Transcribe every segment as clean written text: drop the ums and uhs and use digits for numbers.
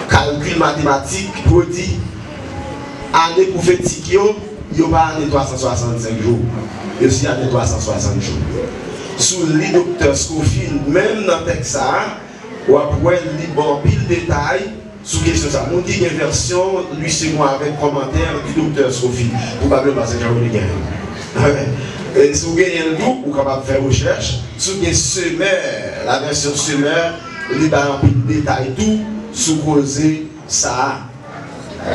calcul mathématique pour dire année prophétique, il n'y a pas année 365 jours, il y a aussi année 360 jours. Sous le docteur Scofield, même dans le texte, on va pouvoir lire bon pile détail sur question ça. On dit une version, lui c'est moi avec commentaire du docteur Scofield, probablement parce que j'ai oublié. Si vous gagnez le doute, vous êtes capable de faire recherche. Si vous gagnez Semeur, la version Semeur, il y a un peu de détail tout sur causer ça.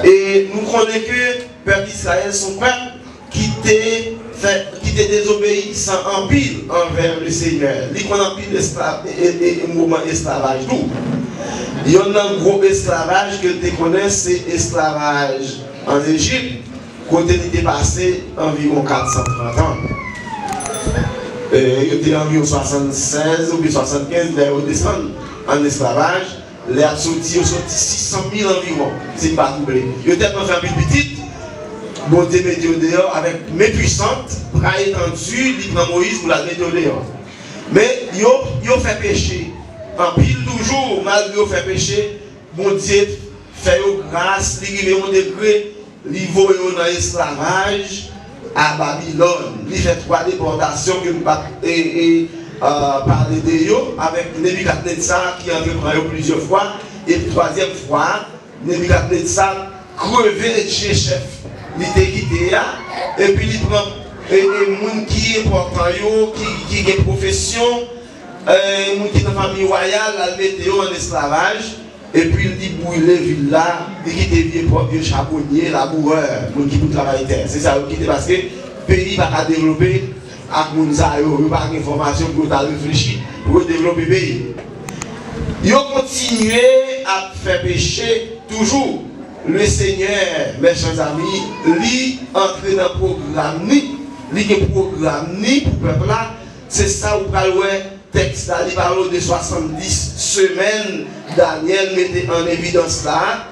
Et nous connaissons que peuple d'Israël sont prêts qui étaient désobéissants en pile envers le Seigneur. Ils ont en pile et mouvement esclavage tout. Il y a un gros esclavage que tu connais, c'est esclavage en Égypte, côté il était passé environ 430 ans. Il était environ 76 ou 75, ils descendent en esclavage. Les a sorti 600 000 environ, c'est pas doublé. Ils ont tellement fait un peu petit, bon Dieu met dehors avec mes puissantes, bras étendus, il prend Moïse pour la mettre dehors. Mais ils ont fait péché. En pile toujours, malgré ils ont fait péché, bon Dieu fait grâce, il ont degré, il va dans l'esclavage à Babylone. Il fait 3 déportations que nous parler de eux avec Nebuchadnezzar qui entreprend plusieurs fois et la 3e fois Nebuchadnezzar crevé chez chef il était quitté et puis il prend les gens qui est important qui a une profession les gens qui sont dans la famille royale il met en esclavage et puis il dit brûler ville là il quitte vieux charbonnier laboureur les gens qui travaillent terre c'est ça qui parce que le pays va pas développer avec les gens qui n'ont pas d'informations pour réfléchir, pour développer le pays. Ils ont continué à faire pécher toujours. Le Seigneur, mes chers amis, lui entrer dans le programme, lui programme pour le peuple là, c'est ça où le texte là, il parle de 70 semaines, Daniel mettait en évidence là.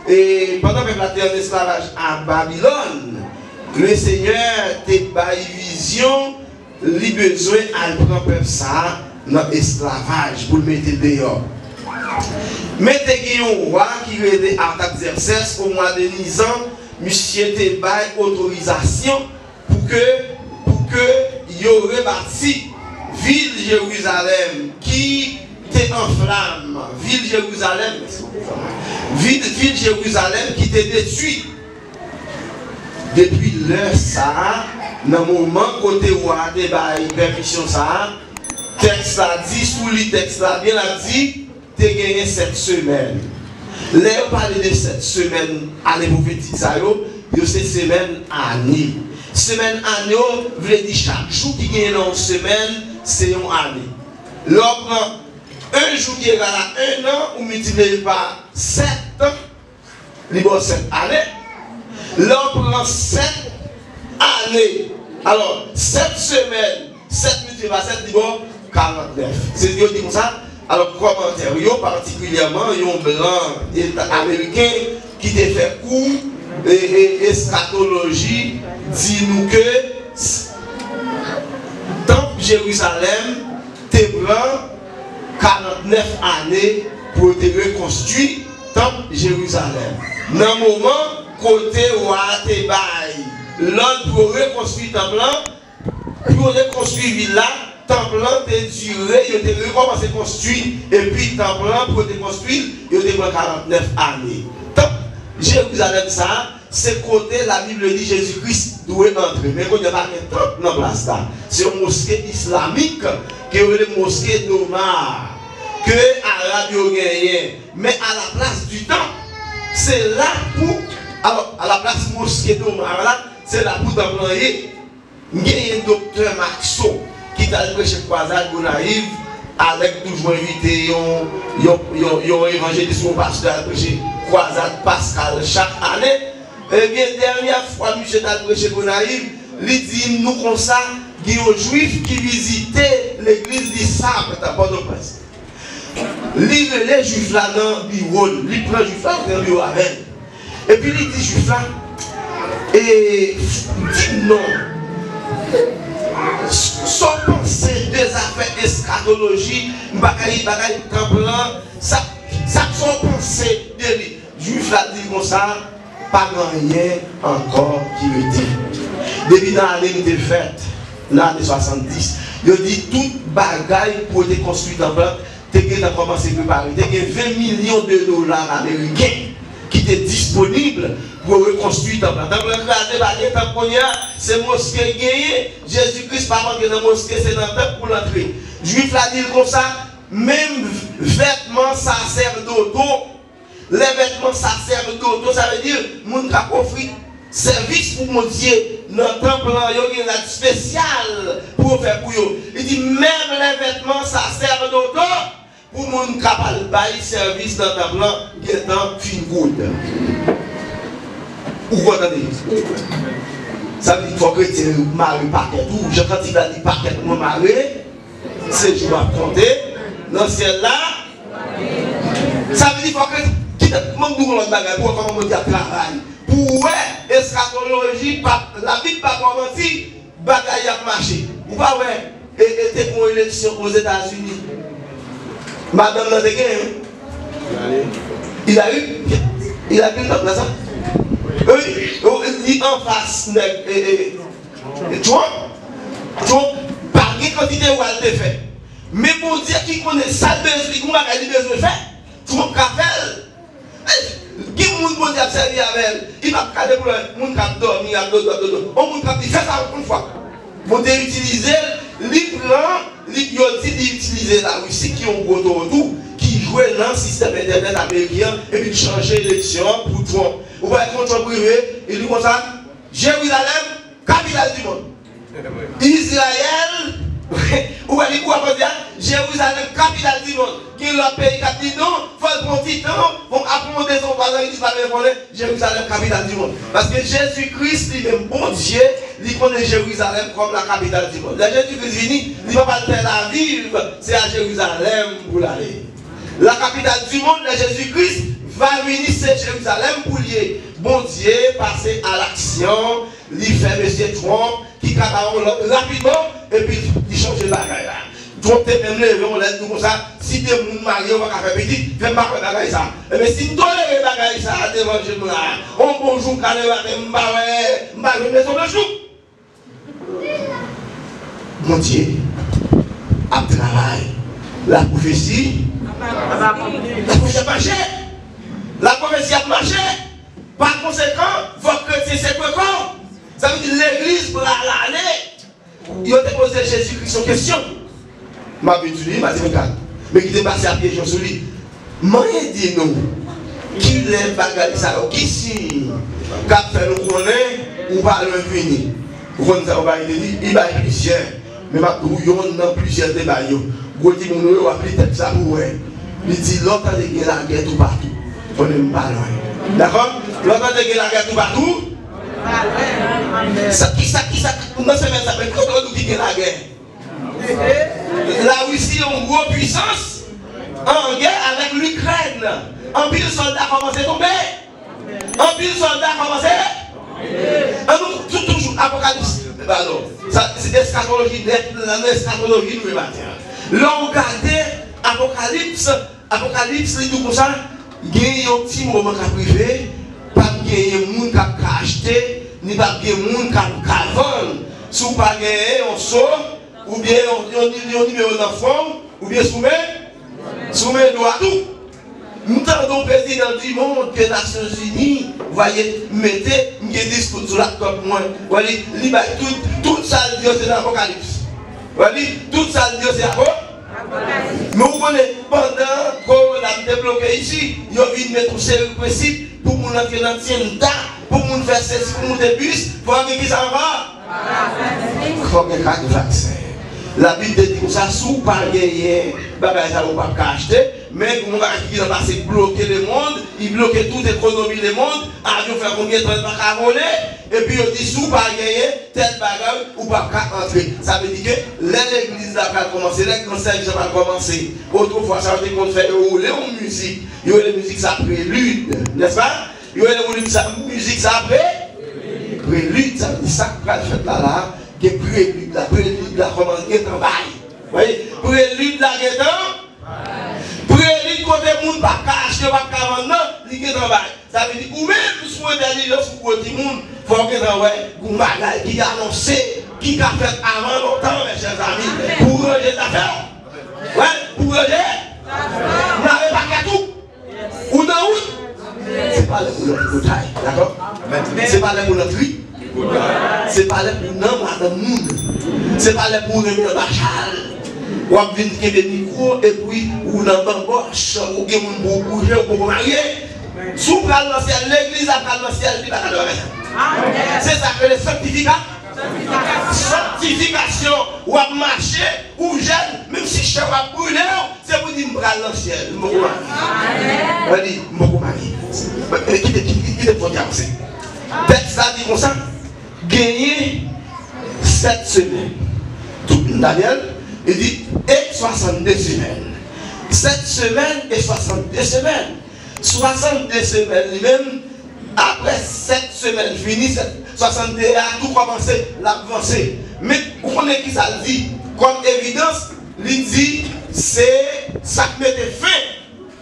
Et pendant que le peuple était en esclavage à Babylone, le Seigneur t'a une vision. Il a besoin de prendre peuple ça dans l'esclavage pour le mettre dehors. Mettez un roi qui était Artaxerxès au mois de Nisan, monsieur te bail autorisation pour que il aurait bâti ville Jérusalem qui était en flamme, ville Jérusalem qui était détruite. Depuis l'heure ça, dans le moment côté roi de permission ça, texte a dit, sous le texte là, bien a dit, tu as gagné 7 semaines. Là, on parle de 7 semaines, année prophétique, c'est semaine année. Semaine année, veut dire chaque jour qui gagne dans une semaine, c'est une année. Là, on prend un jour qui est à 1 an, on multiplie par 7 ans, il y a 7 années. Là, on prend 7 années. Alors, 7 semaines, 7 multiplié par 7, dit 49. C'est ce que je dis comme ça. Alors, commentaire, particulièrement, il y a un blanc américain qui a fait cours et eschatologie, dit nous que Temple Jérusalem, t'es blanc 49 années pour te reconstruire Temple Jérusalem. Dans le moment, côté roi te bail, l'autre pour reconstruire Temple, pour reconstruire Villa, Temple te duré, il a recommencé à construire, et puis Temple pour te construire, il a 49 années. Temple Jérusalem, ça, c'est côté la Bible dit Jésus-Christ doit entrer. Mais quand il n'y a pas de temple dans la place là, c'est une mosquée islamique qui est une mosquée d'Omar, que l'Arabe a gagné. Mais à la place du temple, c'est là pour. Alors, à la place mosquée d'Omar là, c'est là pour t'employer. Il y a un docteur Maxo qui t'a prêché croisade Gonaïve avec toujours invité un évangéliste ou pasteur à prêcher croisade Pascal chaque année. Eh bien, dernière fois, monsieur t'a prêché Gonaïve, il dit nous comme ça, il y a un juif qui visitait l'église du Sable à Port-au-Prince. Les juifs là dans le bureau, il prend les juifs là dans le bureau avec. Et puis il dit juif là, et dit non. Sans penser des affaires eschatologie, bagaille, templant, ça sont pensées de lui. ça, pas rien encore qui était. Depuis l'année de fête, l'année 70, il dit toute bagaille pour être construite en place, tu as commencé à préparer. Tu as 20 millions de dollars américains qui étaient disponibles pour reconstruire en place. Donc, c'est mosquée gagné. Jésus-Christ pas rentrer dans la mosquée, c'est dans le temple pour l'entrée. Juif l'a dit comme ça, même vêtements sacerdotaux, les vêtements sacerdotaux, ça veut dire que mon cap offrir service pour mon Dieu dans le temple, il y a une spéciale pour faire pour eux. Il dit même les vêtements sacerdotaux pour mon capable de service dans le temple, il est en fin good. Vous entendez? Ça veut dire qu'il faut que tu maries paquet tout. Quand il a dit paquet pour marier, c'est je vais compter dans le ciel là. Ça veut dire qu'il faut que tu te bagage pour comment on dit travail. Pour eschatologie, la vie pas commencé, bagaille a marché. Vous pas ouais, et était pour une élection aux États-Unis. Madame dans des il a eu une note là ça. Il en face Trump, par quelle quantité où elle te fait. Mais pour dire qu'il connaît ça besoin, qu'il a besoin de faire, Trump qu'a fait. Qui est le monde qui a servi avec elle? Il va pas de problème. Le monde qui a dormi, il a dormi. On monde qui a dit ça une fois. Pour utiliser, il prend, il utilise la Russie qui ont gros autour, qui jouait dans le système internet américain et puis changer l'élection pour Trump. Vous voyez quand Trump privé, il dit comme ça, Jérusalem, capitale du monde. Israël, ou elle dit quoi pour dire Jérusalem, capitale du monde. Qui est le pays qui dit non, il faut le prendre petit temps, pour apprendre son voisin, il dit pas Jérusalem, capitale du monde. Parce que Jésus-Christ, lui-même, bon Dieu, il connaît Jérusalem comme la capitale du monde. La Jésus-Christ vini, il ne va pas Tel Aviv, c'est à Jérusalem pour l'aller. La capitale du monde, la Jésus-Christ, va venir, c'est Jérusalem pour lier. Bon Dieu, passer à l'action, il fait M. Trump, qui capable rapidement, et puis il change de bagaille là. Trump t'es même levé, on laisse tout comme ça. Si tu es marié, on va faire petit, fais pas de bagaille ça. Mais si tu tolères les bagailles ça, devant chez là, on bonjour, quand on va faire maison de chou. Mon Dieu, à travail, la prophétie a marché. La prophétie a marché. Par conséquent, votre chrétien c'est quoi? Ça veut dire l'église pour l'année. Il a posé Jésus-Christ une question. Ma vie du lit, ma dit mais qui est passé à pied sur lui. Moi, dit nous, qui lève bagaille ça, qui signe, qu'a fait nous connaître, ou va le venir. Vous connaissez, on va dire, il va y plusieurs. Mais ma brouillon dans plusieurs débats. Vous dites, on va appeler tête ça pour elle. Il dit, l'autre a des la guerre tout partout. On n'est pas loin. D'accord? L'autre a des la guerre tout partout. Ça, non seulement ça fait que qui gagne la guerre. La Russie est une grosse puissance en guerre avec l'Ukraine. Un pile soldat commence à tomber. Un pile soldat commence à tomber. Toujours Apocalypse. C'est l'eschatologie, l'eschatologie nous matin. Là on regarde Apocalypse, il dit comme ça, il y a un petit moment qui a privé, pas de monde qui a acheté, ni pas de monde qui a vendu. Si vous n'avez pas un saut, ou bien un numéro d'enfant, ou bien soumet droit tout. Nous avons un président du monde, des Nations Unies, vous voyez, mettez un discours sur la top, vous voyez, tout ça, c'est l'Apocalypse. Vous voyez, tout ça, c'est l'Apocalypse. Mais vous connaissez, pendant qu'on a débloqué ici, il y a envie de mettre un série de principes pour nous entrer dans le temps, pour nous faire ceci, pour nous faire bus, pour nous qui s'en va. Comme un cas de vaccin. La Bible dit que ça, sous pas gagner, bagage ça va pas acheter, mais comme on va passer bloquer le monde, il bloque toute l'économie du monde, avion fait combien de temps pas voler, et puis on dit sous pas gagner, tel bagage ou pas entrer. Ça veut dire que l'église va commencer, les concerts va commencer. Autrefois, ça veut dire qu'on fait rouler en musique. Il y a la musique ça prélude, n'est-ce pas? Il y a la musique ça prélude, ça veut dire ça que fait là. Qui est prélude, la prélude, la commence, qui est en bail. Vous voyez, prélude, la guétan. Prélude, quand les gens ne peuvent pas acheter, pas vendre, dit que travail. Ça veut dire, ou même, pour l'intelligence, pour le monde, il faut que vous bagage qui annoncé, qui a fait avant longtemps, mes chers amis, pour ranger les affaires. Ouais, pour ranger. Vous n'avez pas qu'à tout. Ou dans où? C'est pas les pour notre bouteille, d'accord? C'est pas les pour notre riz. C'est pas les pour notre madame monde. C'est pas les pour notre bachal. Ou à venir qui des micros et puis ou dans bamboche ou qui moun bouger ou pour marier. Sous pral dans ciel l'église a pral dans ciel dit pas de c'est ça que les sanctification ou à marcher ou jeune même si je va brûler c'est pour dire pral dans ciel m'boko marier. On dit m'boko marier. Qui est pour dire ça? Texte ça dit comme ça gagner 7 semaines. Tout Daniel il dit et 62 semaines. 7 semaines et 62 semaines. 62 semaines lui-même, après 7 semaines finies, 62 a tout commencé, l'avancée. Mais vous connaissez qui ça dit? Comme évidence, il dit c'est ça qui mettait fin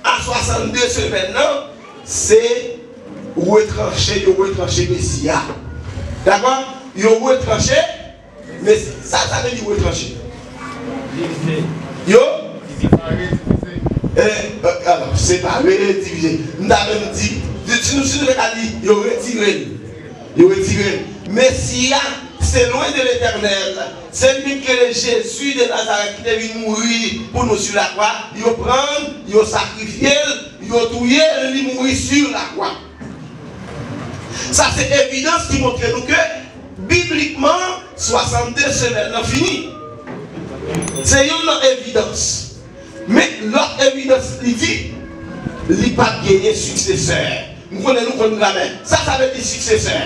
à 62 semaines, non? C'est retrancher Messia. D'accord? Il retranché, mais ça veut dire retrancher. Yo? Alors, séparé, divisé. Nous avons dit, si nous sommes dit, il retiré. Messia, c'est loin de l'éternel. C'est lui que le Jésus de Nazareth qui est venu mourir pour nous sur la croix. Il prend, il sacrifié, il tué, il mourir sur la croix. Ça, c'est évidence qui montre nous que, bibliquement, 62 semaines, on fini. C'est une évidence. Mais l'autre évidence, il dit, il n'a pas gagné successeur. Nous connaissons ça, ça veut dire successeur.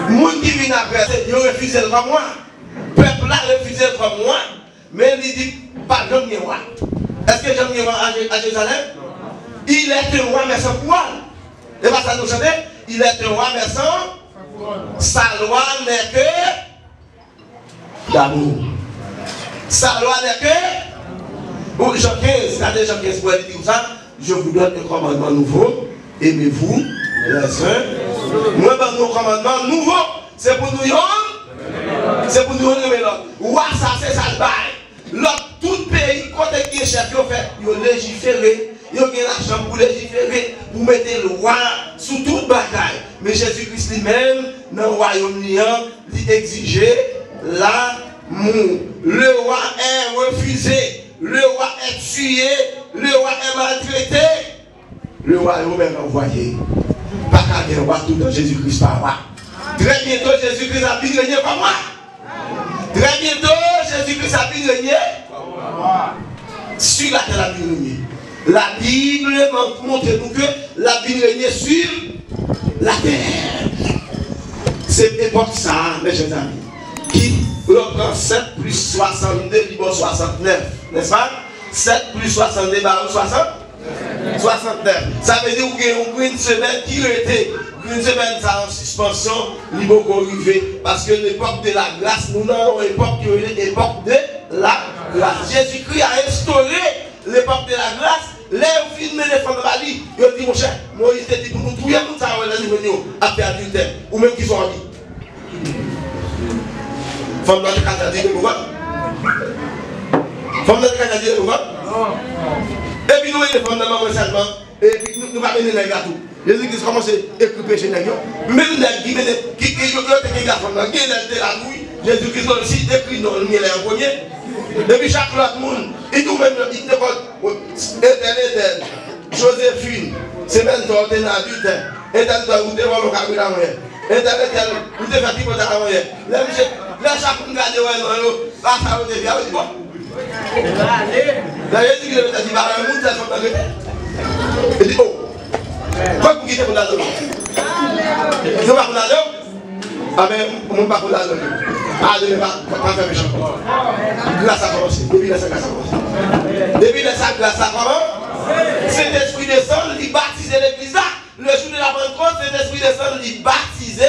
Les gens qui viennent après, ils refusent le moi. Le peuple là refuse le moi. Mais il dit, pas de roi. Est-ce que j'aime roi à Jérusalem? Il est un roi, mais sans pouvoir. Et pas ça nous chante? Il est un roi, mais sans. Sa loi n'est que d'amour. Sa loi n'est que. Bon, Jean 15, regardez Jean 15 pour dire ça. Je vous donne un commandement nouveau. Aimez-vous les uns. Moi, je donne un commandement nouveau. C'est pour nous c'est pour nous aimer l'autre. Ouah, ça, c'est ça le bail. L'autre, tout pays, côté qui est chef, il fait, il légiféré. Il a l'argent pour légiférer, pour mettre le roi sous toute bataille. Mais Jésus-Christ lui-même, dans le royaume, il exigeait l'amour. Le roi est refusé. Le roi est tué, le roi est maltraité, le roi est même envoyé. Pas qu'à un roi tout dans Jésus-Christ par roi. Très bientôt, Jésus-Christ a pu régner par moi. Très bientôt, Jésus-Christ a pu régner sur la terre. La Bible montre nous que la Bible règne sur la terre. C'est l'époque ça, mes chers amis, qui reprend 7 plus 62, libre 69. N'est-ce pas? 7 plus 62, 69. Ça veut dire qu'il y a une semaine qui était. Une semaine ça en suspension, libre arrivé. Parce que l'époque de la grâce, nous avons l'époque qui est l'époque de la grâce. Jésus-Christ a instauré l'époque de la grâce. Les films de femmes de Bali, ils ont dit, mon cher, Moïse te dit pour nous trouver tout ça, à faire adultère. Ou même qui sont en vie. Femme de la dire pourquoi? Femme de la dire pourquoi? Et puis nous, les femmes de maman seulement, et puis nous allons mener les gâteaux. Jésus-Christ commence à écrire chez les même les qui ont des enfants, qui ont de la nouille, Jésus-Christ aussi écrit dans le miel en premier. Depuis chaque autre monde, et nous-mêmes, il te dit, éternel, Joséphine, c'est même toi, tu es adulte, éternel, vous devez voir le carré dans le éternel, vous devez faire tout dans le là, chaque monde garde, là, ça vous devez faire, vous devez voir. Là, Jésus Christ a dit, bah, le monde, ça sont pas grave. Il dit, oh, pourquoi vous quittez pour la zone? Vous ne pas pour la zone? Ah, mais vous ne pas pour la zone. Ah, je ne vais pas faire méchant. Grâce à commencer. Depuis la grâce à commencer. Depuis la grâce à commencer. Cet esprit descend, il baptise l'église là. Le jour de la Pentecôte, cet esprit descend, il baptise.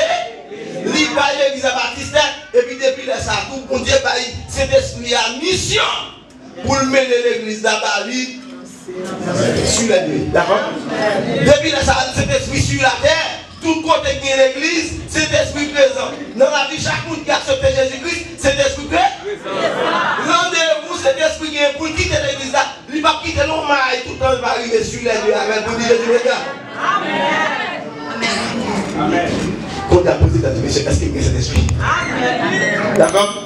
Il va l'église à baptiste. Et puis depuis la ça, tout bon Dieu, cet esprit a mission pour mener l'église d'Abali sur la nuit. D'accord? Depuis cet esprit sur la terre, tout côté qui est l'église, cet esprit présent. Dans la vie, chaque monde qui accepte Jésus-Christ, cet esprit présent. Rendez-vous, cet esprit qui est pour quitter l'église là, il va quitter l'homme et tout le temps il va arriver sur les lieux avec pour dire Jésus. Amen. Amen. Quand tu as posé ta question, est-ce qu'il y a cet esprit? D'accord?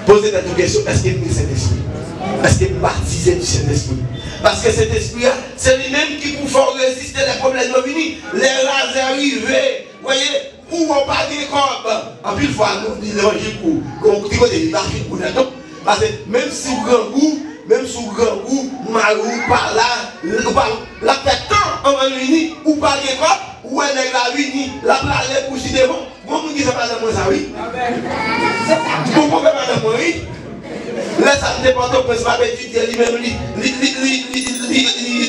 Posez ta question, est-ce qu'il y a cet esprit? Est-ce qu'il est baptisé du Saint-Esprit? Parce que cet esprit-là, c'est lui-même qui vous fait résister les problèmes de venir. Les rases arrivés, vous voyez, où on parle des corps. En plus, il faut nous dire l'évangile pour qu'on dise parce que même si vous grand goût, marou, par là, la tête en réuni, ou par les corps, ou elle est la réunie, la parler pour si devant. Vous me dites ça, madame, moi, ça oui. Vous pouvez, madame, moi, oui. Là, ça dépend de principal étudier lui-même,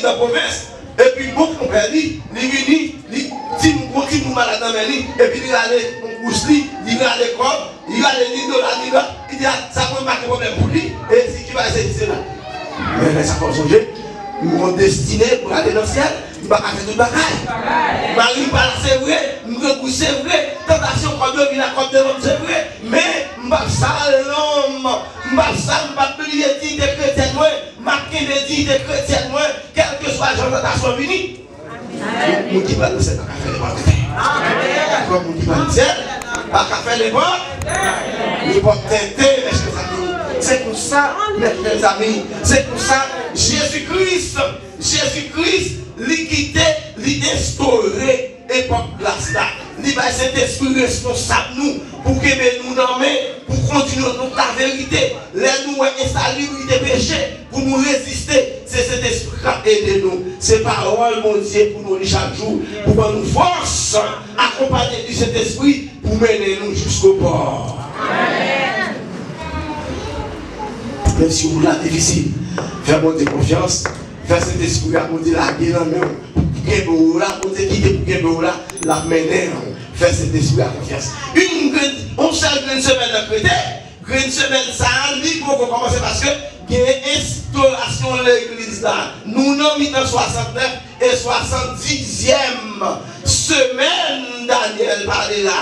dans la province. Et puis, bon, on peut dire, si nous malade dans et puis il allait, on pousse lui, il va à l'école, il va aller ni là, il dit, ça peut marquer problème pour lui, et si qui va essayer de là. Mais ça faut changer. Mon destiné pour aller dans le ciel, je ne vais pas faire tout le bagaille. Marie parle, c'est vrai, c'est vrai, tentation quand Dieu vient à côté de l'homme, c'est vrai, mais je ne vais pas ça l'homme, je ne vais pas ça, je ne vais pas oublier les des chrétiens, marquer les dits des chrétiens, quel que soit la tentation venue. Mon qui va nous faire les portes. Comme mon qui va nous pas qu'à faire les portes teintées, mes chers amis. C'est pour ça, mes chers amis, c'est pour ça, Jésus-Christ, l'équité, l'instauré, époque glace là. Il va cet esprit responsable nous, pour que nous nommer, pour continuer notre vérité. Les nous insalubrité péché, pour nous résister. C'est cet esprit qui aide nous. Ces paroles, mon Dieu, pour nous chaque jour, pour nous force, accompagner de cet esprit, pour mener nous jusqu'au port. Amen. Même si vous l'avez difficile, faire monter confiance, faire cet esprit à monter la gueule en nous, pour monter quitter pour la mener, faire cet esprit à confiance. On seule une semaine de chrétien, une semaine ça, libre pour commencer parce que il y a une instauration de l'église là. Nous sommes dans 69 et 70e semaine, Daniel parlait là.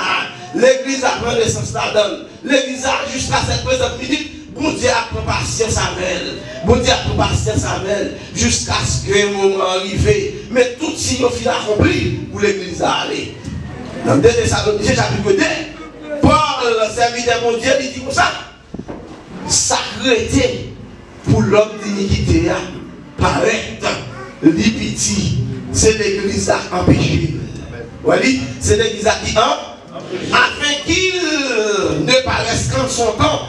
L'église a pris l'essence là-dedans. L'église a jusqu'à cette présente minute. Bon Dieu a pris patience avec elle. Bon Dieu a pris patience avec elle. Jusqu'à ce que le moment arrive. Mais tout signe final accompli pour l'église à aller. Dans 2 Thessaloniciens chapitre 2, Paul, le serviteur de mon Dieu, il dit comme ça. Sacreté pour l'homme d'iniquité, paraître l'ipiti. C'est l'église à empêcher. Voilà, c'est l'église qui afin qu'il ne paraisse qu'en son temps.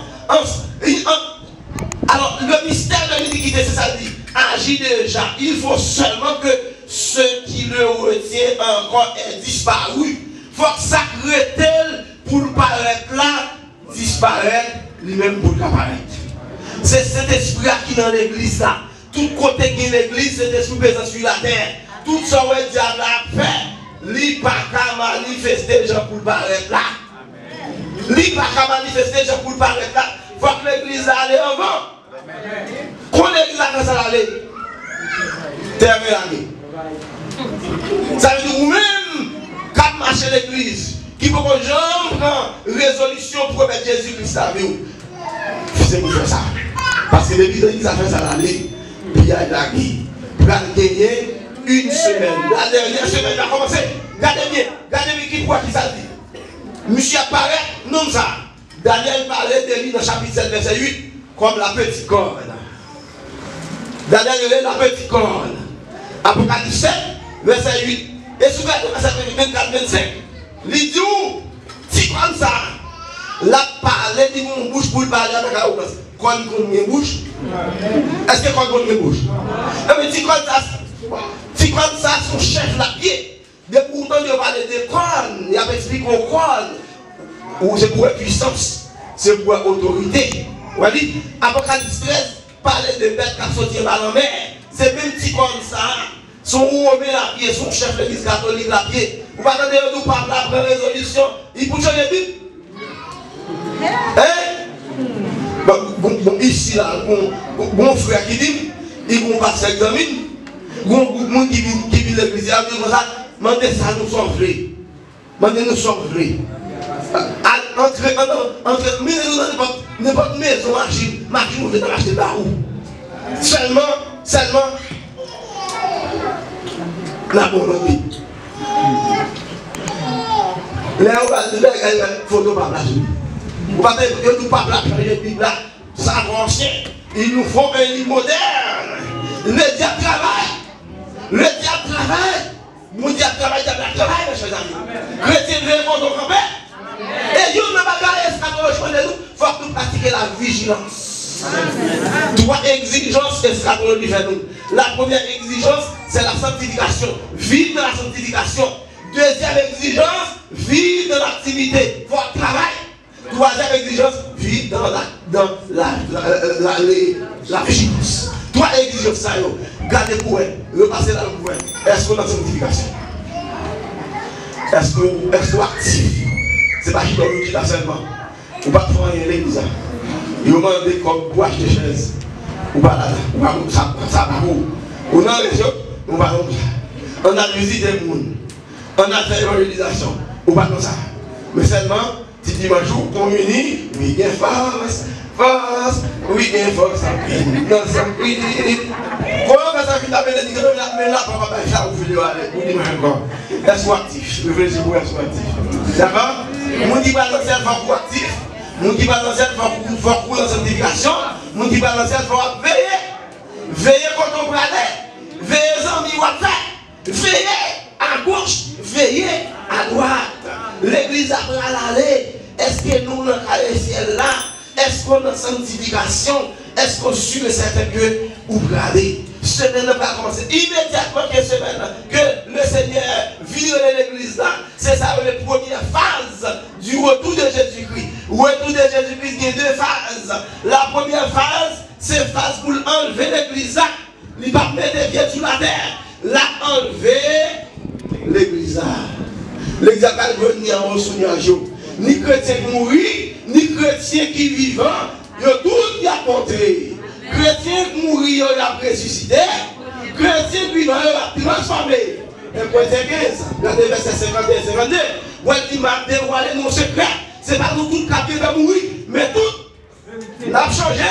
Alors, le mystère de l'iniquité, c'est ça dit, agit déjà. Il faut seulement que ce qui le retient encore est disparu. Il faut que ça retelle pour paraître là, disparaître, lui-même pour apparaître. C'est cet esprit qui est dans l'église là. Tout côté qui est l'église, c'est cet esprit présent sur la terre. Tout ce que le diable a fait, il n'a pas manifester les gens pour paraître là. Il n'a pas manifester les gens pour paraître là. Il faut que l'église aille avant. Quand l'église a ça aller, terminé. Ça veut dire vous-même, quand vous marchez l'église, qui peut que j'en prends résolution pour mettre Jésus-Christ à vous. C'est pour faire ça. Parce que l'église a fait ça aller, puis il y a la guide. Pour gagner une semaine. La dernière semaine a commencé. Regardez bien qui croit qui ça dit. Monsieur apparaît, non ça. Daniel parlait de lui dans le chapitre 7, verset 8, comme la petite corne. Daniel est la petite corne. Apocalypse 7, verset 8. Et souvent, verset 24, 25. Il dit où? Si comme ça, la parole dit mon bouche pour parler avec la bouche. Quand on bouche? Est-ce que quand on bouche? Mais si comme ça, son chef la pied. De pourtant, il parle de cornes. Il a expliqué aux cornes. Ou c'est pour la puissance, c'est pour l'autorité. Vous voyez, Apocalypse 13 parlait de bêtes qui sont sorties par la mer. C'est même petit comme ça. Son homme la pied, son chef de l'église catholique la pied. Vous ne attendez nous par la première résolution. Il peut changer de but. Hein? Bon, ici, là, bon frère qui dit, il va passer l'examen. Bon, qui vit l'église, il a dit comme ça, demandez ça, nous sommes vrais. Demandez nous sommes vrais. Entre n'importe maison, machine, vous venez acheter là où. Seulement, la bonne vie. Là, on va dire, photo pas là. Vous ne pouvez pas placer Bible là, ça ancien. Ils nous font un lit moderne. Le diable travaille. Le diable travaille. Mon diable travaille, mes chers amis. Chrétien veut mon campé. Et Dieu ne va pas faire nous. Il faut que nous pratiquions la vigilance. Trois exigences escatologie fait nous. La première exigence, c'est la sanctification. Vivre dans la sanctification. Deuxième exigence, vivre dans l'activité. Il faut travailler. Troisième exigence, vivre dans la vigilance. Trois exigences, ça y est. Gardez pour elle, repassez dans le pouvoir. Est-ce qu'on a sanctification? Est-ce qu'on est actif? C'est pas qui doit nous dire seulement. Ou pas faire rien l'église. Il vous demande comme pour acheter chaise. Ou pas là, ou pas ça va où. Ou dans les région, ou pas comme ça. On a visité le monde. On a fait l'évangélisation. Ou pas comme ça. Mais seulement, si dimanche jour, communie, oui, il y a force, oui, il y a force, dans son prix. Comment ça fait la bénédiction? Mais là, papa, ça vous voulez aller. Vous dites encore. Est-ce actif? Je veux dire, vous êtes actif. D'accord? Mon qui va dans cette forme actif. Mon qui va dans cette forme pour la sanctification. Mon qui va dans cette forme veiller. Veiller quand on prend. Veiller sans mi-watt. Veiller à gauche. Veiller à droite. L'église apprend à l'aller. Est-ce que nous, dans le ciel là, est-ce qu'on a sanctification? Est-ce qu'on suit le certain que vous regardez? Semaine ne pas commencer. Immédiatement que semaine, que le Seigneur vire l'église là, c'est ça la première phase du retour de Jésus-Christ. Retour de Jésus-Christ, il y a deux phases. La première phase, c'est phase pour enlever l'église là. Il va mettre des pieds sur la terre. La enlever l'église là. L'église là va venir en souvenir. Ni chrétien qui mourit, ni chrétien qui vivant, il y a tout qui a compté. Chrétien qui mourit, il a ressuscité. Chrétien qui vivant, il a transformé. Et Corinthiens 15, regardez verset 51 et 52. Où il m'a dévoilé nos secrets. Ce n'est pas nous tous qui va mourir, mais tout. Nous avons changé,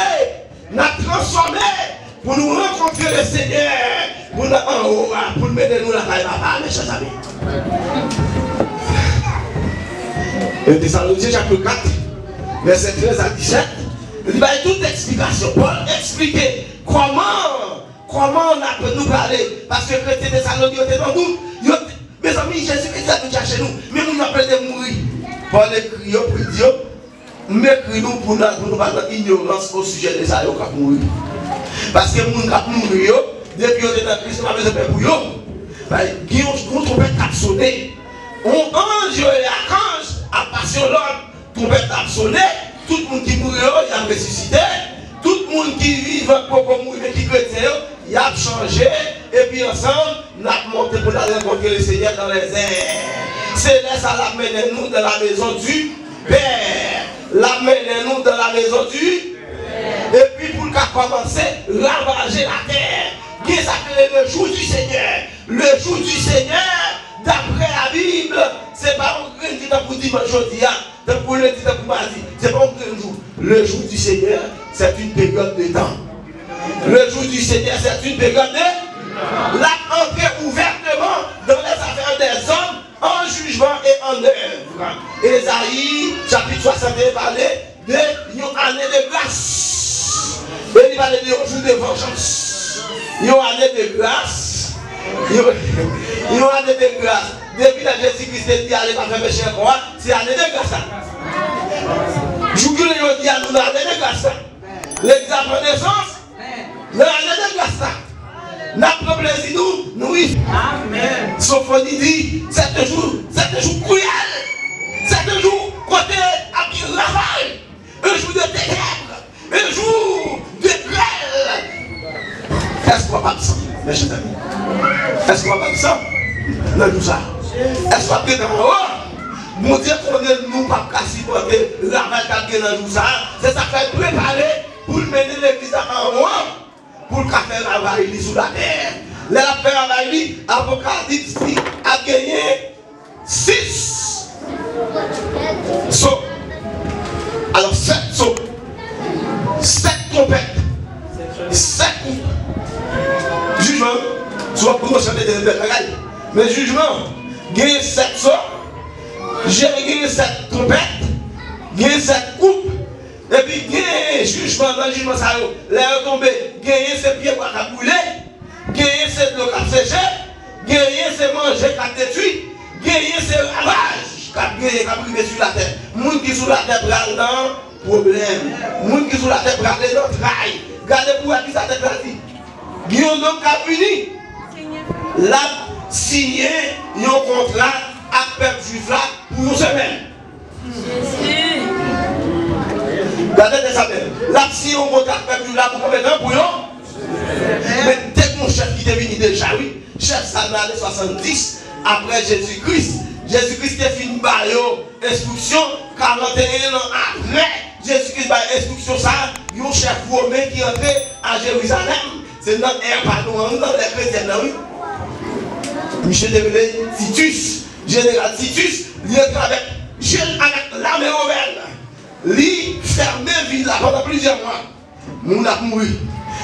nous avons transformé pour nous rencontrer le Seigneur. Pour nous en haut, pour mettre nous la taille papa, mes chers amis. Et Thessaloniciens chapitre 4, verset 13 à 17, il va y avoir toute explication. Paul expliquer comment on a pu nous parler. Parce que les chrétiens Thessaloniciens étaient dans nous. Mes amis, Jésus-Christ a tout chez nous. Mais nous appelons de mourir. Paul écrit pour Dieu, m'écris-nous pour nous parler d'ignorance au sujet de ça, qui a mourir. Parce que nous avons mourir, depuis qu'on est dans Christ, on a besoin de pour eux. Il y a une trompette qui a sonné. On ange et archange à passion l'ordre, trompette a sonné. Tout le monde qui mourit, il a ressuscité. Tout le monde qui vit pour mourir, mais qui chrétien, il a changé. Et puis ensemble, nous avons monté pour aller rencontrer le Seigneur dans les airs. C'est là ça l'amène nous dans la maison du Père. L'amène nous dans la maison du Père. Et puis pour commencer, ravager la terre. Qui s'appelle le jour du Seigneur. Le jour du Seigneur, d'après la Bible, c'est pas un grand jour pour dimanche aujourd'hui, pour le dire pour mardi. C'est pas un grand jour. Le jour du Seigneur, c'est une période de temps. Le jour du Seigneur, c'est une période de temps. La entrée ouvertement dans les affaires des hommes, en jugement et en œuvre. Ésaïe, chapitre 61, parlait de une année de grâce. Et il parlait de un jour de vengeance. Une année de grâce. Une année de grâce. Depuis que Jésus-Christ dit allez pas faire péché moi, c'est année de grâce. Je vous dis à nous l'année de grâce. L'examen de naissance, l'année de grâce. N'a pas plaisir nous vivons. Amen. Sophonie dit, c'est un jour cruel. C'est un jour côté à qui ravage. Un jour de ténèbres. Un jour de grêle. Est-ce qu'on va pas ça, mes chers amis? Est-ce qu'on va pas ça? Non, nous ça. Est-ce qu'on va pas dans haut? Mon Dieu, qu'on ne nous pas casser pour que ravage qui dans nous ça. C'est ça fait préparer pour mener l'église en haut. Pour le café ravage sous la terre. La paix à lui, Apocalypse a gagné 6 sauts. Alors 7 sauts, 7 trompettes, 7 coupes. Jugement, soit pour nous chanter des bagailles. Mais jugement, gagné 7 sauts, j'ai gagné 7 trompettes, gagné 7 coupes. Et puis, gagner jugement dans le jugement, ça l'air tombé, gagner ses pieds pour brûler, gagner ses blocs à sécher, gagner ses manger à détruire, gagner ses ravages qui privé sur la terre. Les gens qui sont sur la terre prennent dans problème. Les gens qui sont sur la terre prennent dans trahi. Regardez pour qui ça tête là dit. Guillaume donc a puni. L'a signé un contrat à peuple juif là pour une semaine. Regardez ça même. Là, si on contacte peuple là pour combien de temps pour eux? Mais dès que mon chef qui est venu déjà, oui, chef ça dans les 70, après Jésus-Christ, Jésus-Christ est fini par instruction, 41 ans après, Jésus-Christ a instruction ça, il y a un chef romain qui est entré à Jérusalem. C'est notre air, pardon, dans les chrétiens, oui. Michel Develé, Titus, général Titus, il est avec l'armée romaine. Lui fermé ville là pendant plusieurs mois. Nous avons mouru.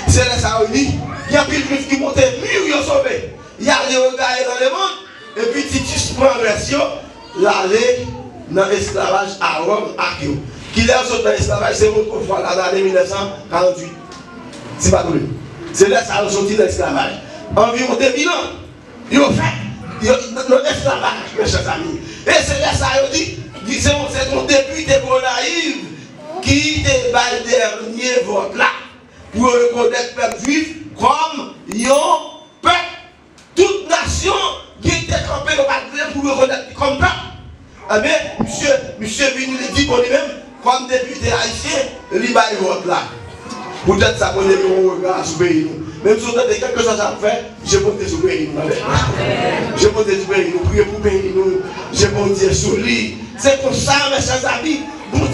C'est là ça il y a plus de juifs qui montent mur, ils ont sauvé. Il y a des regards dans le monde. Et puis Titus prend version, l'aller dans l'esclavage à Rome, à Kyo. Qui est dans l'esclavage, c'est autrefois là dans l'année 1948. C'est pas tout. C'est là ça a sorti de l'esclavage. Environ 2000 ans. Ils ont fait notre esclavage, mes chers amis. Et c'est là ça il dit. C'est ton député pour naïf qui te bat le dernier vote là pour reconnaître le peuple juif comme un peuple, toute nation qui était campée pour reconnaître comme peuple. Mais monsieur venu le dit pour lui-même, comme député haïtien, il bat le vote là. Peut-être ça connaît mon regard sur le pays. Même si on a quelque chose à faire, je monte sur le pays. Je monte sur le pays, nous prions pour le pays, je monte sur lui. C'est comme ça, mes chers amis, bon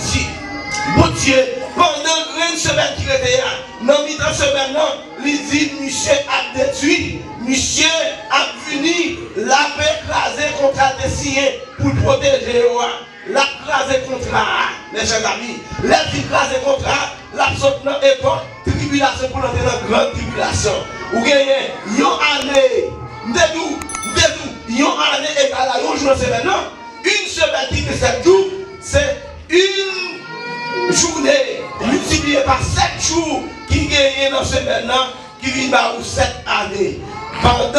Dieu, pendant une semaine qui était là, dans une semaine, il dit, monsieur a détruit, monsieur a puni, l'a écrasé contre des signes pour protéger le roi. L'a écrasé contre, mes chers amis, l'a écrasé contre, l'a sauté dans l'époque, tribulation pour entrer dans la grande tribulation. Ou gagnez, une année, une année égale à un jour de semaine, non? Une semaine qui fait 7 jours, c'est une journée multipliée par 7 jours qui gagne dans ce semaine qui vient par 7 années. Pendant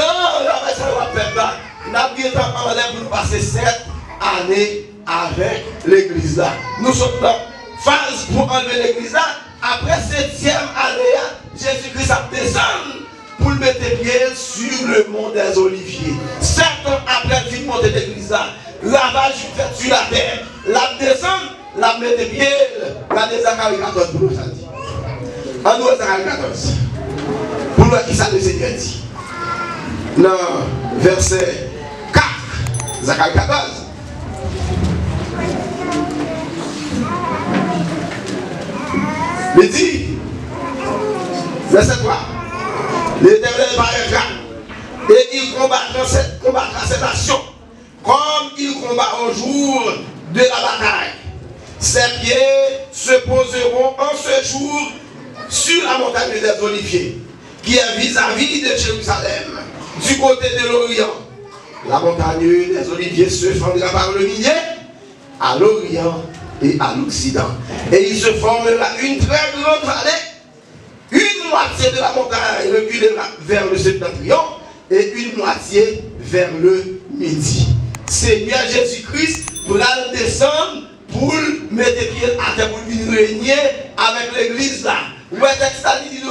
la période, nous avons bien pour passer 7 années avec l'église là. Nous sommes dans phase pour enlever l'église là. Après 7e année, Jésus-Christ a descendu pour mettre pied sur le mont des Oliviers. 7 ans après le monter l'église là. Lavage fait sur la terre, la descend, la met de pied, la des Zacharie 14 pour nous, ça dit. En nous, Zacharie 14. Pour nous, qui ça le Seigneur dit. Dans verset 4, Zacharie 14. Il dit, verset 3, l'Éternel paraîtra et il combattra cette nation. Comme il combat au jour de la bataille, ses pieds se poseront en ce jour sur la montagne des Oliviers, qui est vis-à-vis de Jérusalem, du côté de l'Orient. La montagne des Oliviers se fendra par le millier à l'Orient et à l'Occident. Et il se formera une très grande vallée. Une moitié de la montagne reculera vers le septentrion et une moitié vers le midi. Seigneur Jésus-Christ pour aller descendre pour mettre pied à terre pour venir régner avec l'église là. Où est-ce qu'il dit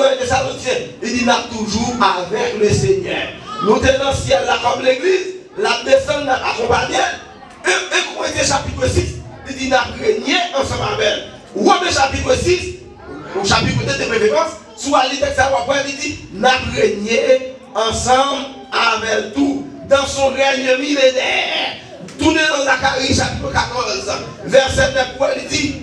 il dit n'a toujours avec le Seigneur. Nous sommes dans le ciel là comme l'église, la descente n'a accompagné. Et Corinthiens chapitre 6, il dit n'a régné ensemble avec elle. Romains chapitre 6, au chapitre 2 de préférence, soit il dit n'a régné ensemble avec tout. Dans son règne millénaire. Tournez dans Zacharie chapitre 14, verset 9, il dit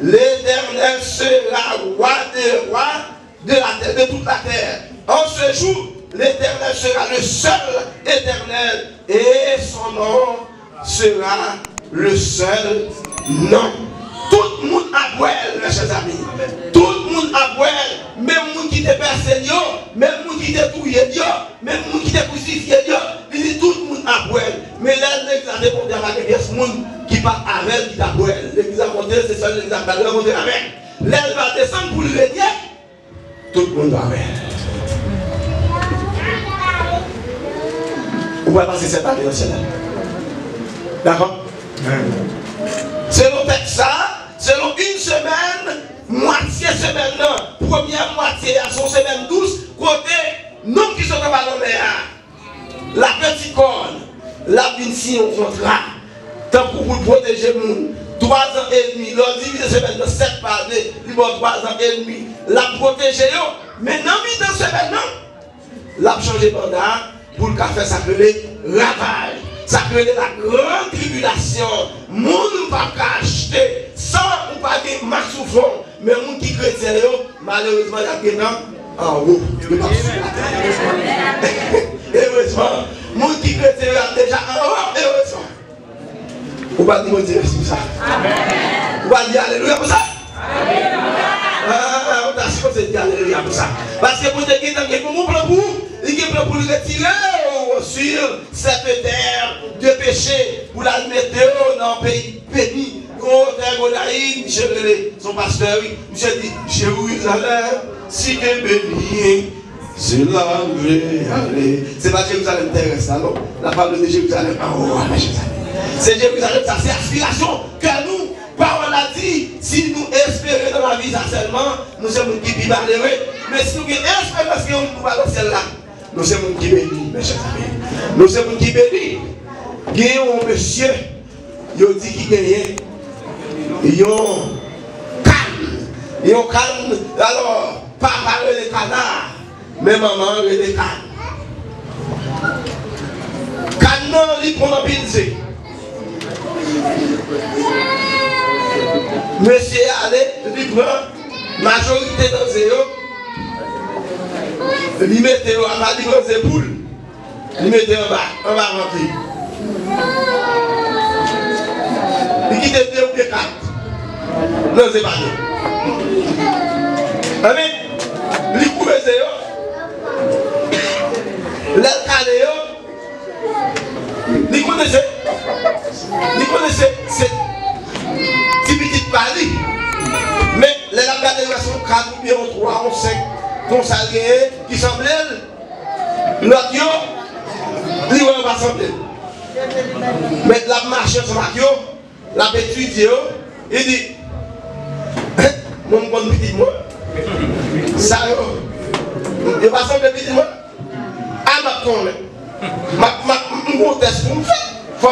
l'Éternel sera roi des rois de toute la terre. En ce jour, l'Éternel sera le seul éternel et son nom sera le seul nom. Tout le monde a boire, mes chers amis. Tout le monde a boire, même le monde qui te percé, même le monde qui te touillé, même le monde qui te crucifié, il dit tout le monde a boire. Mais là, l'église a répondu à la question, ce monde qui part avec, qui t'a boire. L'église a monté, c'est seul l'église a parlé, on va avec. L'aile va descendre pour le régner. Tout le monde va avec. Vous pouvez passer cette année dans le ciel. D'accord? Selon ça, selon une semaine, moitié semaine, non. Première moitié à son semaine 12, côté, non qui sont dans la mer. La petite corne, la binci, on contrat. Tant pour protéger le monde. 3 ans et demi, l'on divise semaine de 7 par 2, il va 3 ans et demi. La protéger, mais non, mais dans semaine, non. La changer mandat pour le faire s'appeler ravage. Ça crée la grande tribulation. Moun pas acheter sans ou pas de marche souffrant. Mais moun qui chrétien, malheureusement, il y a en haut. Heureusement, moun qui chrétien déjà en haut. Heureusement. Vous pas dire Dieu sur ça. Vous pas dire alléluia pour ça. Ah, on t'a supposé dire alléluia pour ça. Parce que pour te dire que pour mon plan pour, il est pour le retirer sur cette terre de péché pour la mettre dans un pays béni. Quand Gonaïd, Michel Relé, son pasteur, Michel dit Jérusalem, si tu es béni, c'est là où je vais aller. C'est pas Jérusalem terrestre, non? La parole de Jérusalem en haut, c'est Jérusalem, ça c'est aspiration que nous, parole a dit, si nous espérons dans la vie, ça seulement, nous sommes qui vivent malheureux. Mais si nous espérons que nous ne pouvons celle-là, nous sommes qui bénis, mes chers amis. Nous sommes qui bénis. Il y a un monsieur, il dit qu'il gagne. Il y a un calme. Il y a un calme. Alors, papa est le canard, mais maman est le calme. Canard, il prend un pinceau. Monsieur allez, il prend majorité dans zéro. Il mettait en bas, il mettait en boule. Il mettait en bas rentrer. Il quittait 2 ou 4. Non, c'est pas deux. Amen. Il couvait zéro. L'aile calé. Il connaissait. C'est petit Paris. Mais les gars de sont 4 ou bien 3 ou 5 consacrés qui semblent l'autre, il va pas sembler. Mais la marche sur Mario, la étudié, il dit mon bon petit moi, ça il va sembler petit moi, à ma conne, ma test pour me faire, faut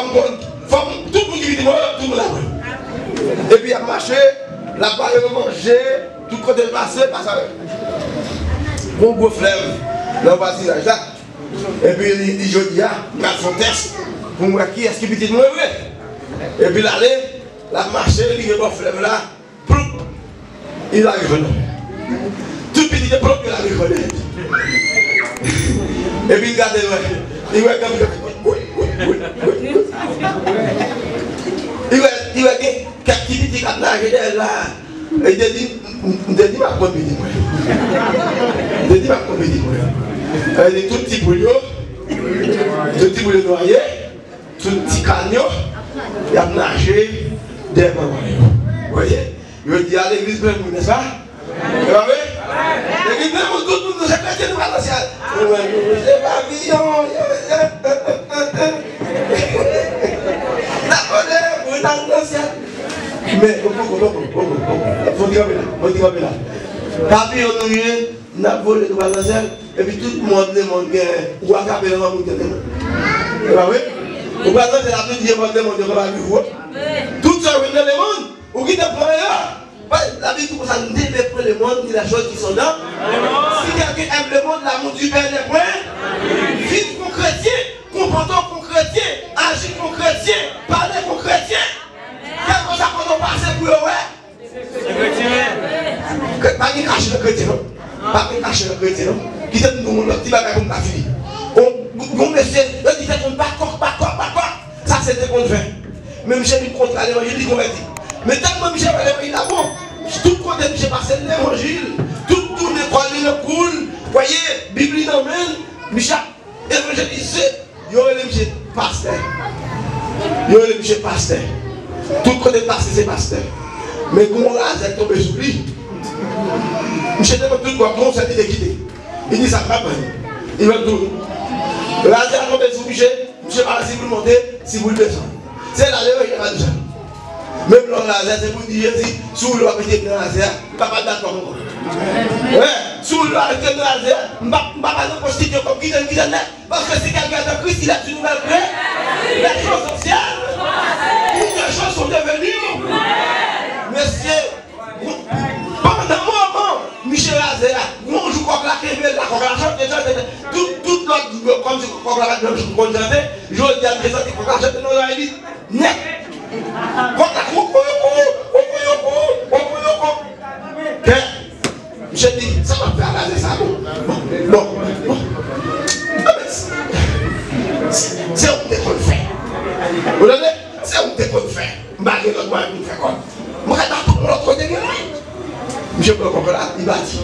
tout le monde qui dit moi, tout le monde. Et puis il a marché, la barre de manger, tout côté de passer, passe avec. Mon beau fleuve, dans le voisinage là. Et puis il dit, je dis, il a son test, pour moi qui est-ce qui petit moi vrai. Et puis l'aller, la marché, il est bon fleuve là, il arrive là. Tout petit de propre, il arrive là. Et puis il regarde, il va comme il va quelques petits carnages là. Et il dit ma compétition. Il dit ma compétition. Il dit tout petit bouillon, tout petit bouillon noyé, tout petit canyon, il a nagé des mamans. Vous voyez? Il dit à l'église, n'est-ce pas? Vous voyez? L'église, tout le monde nous a prêté nous à la ciel. C'est pas billon. La colère, vous êtes dans le ciel. Mais, faut dire là. Papi, on nous a volé dans le ciel. Et puis tout le monde demande où a capé le monde. Vous voyez? Vous voyez, c'est la toute demande de la vie. Tout ça, vous dans le monde. Vous qui te prenez là. La vie, tout ça, ne dépend pas le monde ni les choses qui sont là. Si quelqu'un aime le monde, l'amour du Père n'est point. Vive comme chrétien, comportons comme chrétien, agis comme chrétien, parlez comme chrétien. Quelle chose qu'on a passé pour eux, ouais? Pas de cacher le chrétien, non? Pas de cacher le chrétien, non? Qui te nous le petit bagage comme ta fille. c'est qu'on fait. Même j'ai mis contre l'évangile, converti. Mais tellement j'ai l'évangile là-bas, tout côté j'ai passé l'évangile, tout l'école, le coule, voyez, Bible dans le même, j'ai évangélisé, il y aurait les pasteur. Il y aurait les pasteur. Tout côté pasteur, c'est pasteur. Mais comment là, c'est tombé sur lui. Monsieur demande tout quoi, comment ça dit de quitter. Il dit ça va pas. Il va tout. Là, c'est tombé sur monsieur, monsieur parle si vous le montez, si vous le descendez. C'est là, il n'y a pas de gens. Même là, c'est pour dire, si vous le mettez dans la terre, il ne va pas d'accord. Ouais, si vous le mettez dans la terre, il ne va pas constituer comme qui donne, parce que si quelqu'un est en Christ, il a une nouvelle paix. Les choses anciennes, les choses sont devenues. Monsieur, pendant un moment, Michel Azéa, moi je crois que la crémelle, la chante, tout l'autre, comme si je crois que la chante, je dis à présenter que la chante de nos élites, net. Quand la je dis, ça va faire la ça. Bon. C'est où t'es qu'on le fait. Vous voyez? C'est où t'es qu'on le fait. Malgré notre moyen, nous fait comme. Moi, je suis dans l'autre côté de là. Je peux comprendre, il bâtit.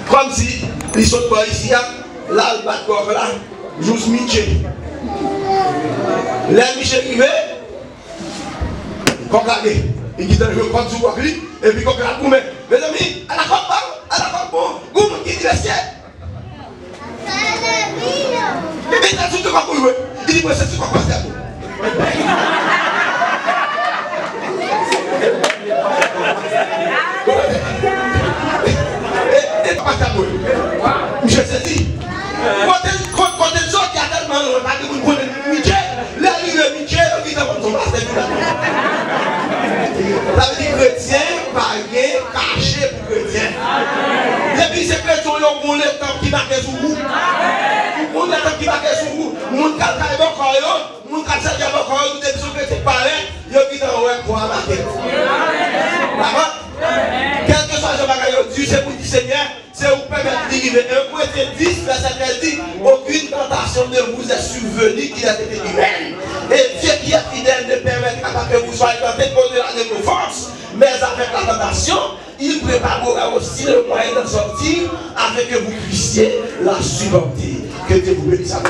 Comme si, ils sont pas ici, là, le bâtiment là, juste Miché. Là, Miché arrivé, conclamé. Il dit, je vais prendre sous quoi, et puis conclamé. Mes amis, à la campagne, vous qui dit le ciel. Et il a tout de quoi pour jouer. Il dit, moi, c'est ce qu'on passe à vous. Et pas à vous. Je sais dit. Quand les autres qui a tellement de Michel, là, il est Michel, il est dans son passé. Ça veut dire chrétien, païen, caché pour chrétien. Et puis c'est chrétien, on a le temps qui marque sur vous. On a le temps qui marque sur vous. Mon cas, il va encore, mon cas, ça va encore, vous êtes sûr que c'est pareil, il y a qui dans le pour marquer. D'accord? Quel que soit le bagage, Dieu, c'est pour dire Seigneur, c'est vous permettre d'arriver. 1 Corinthiens 10, verset 13 dit, aucune tentation ne vous est survenue qui a été humaine. Et Dieu qui est fidèle ne permettra pas que vous soyez tentés au-delà de vos forces. Mais avec la tentation, il préparera aussi le moyen d'en sortir afin que vous puissiez la supporter. Que Dieu vous bénisse à vous.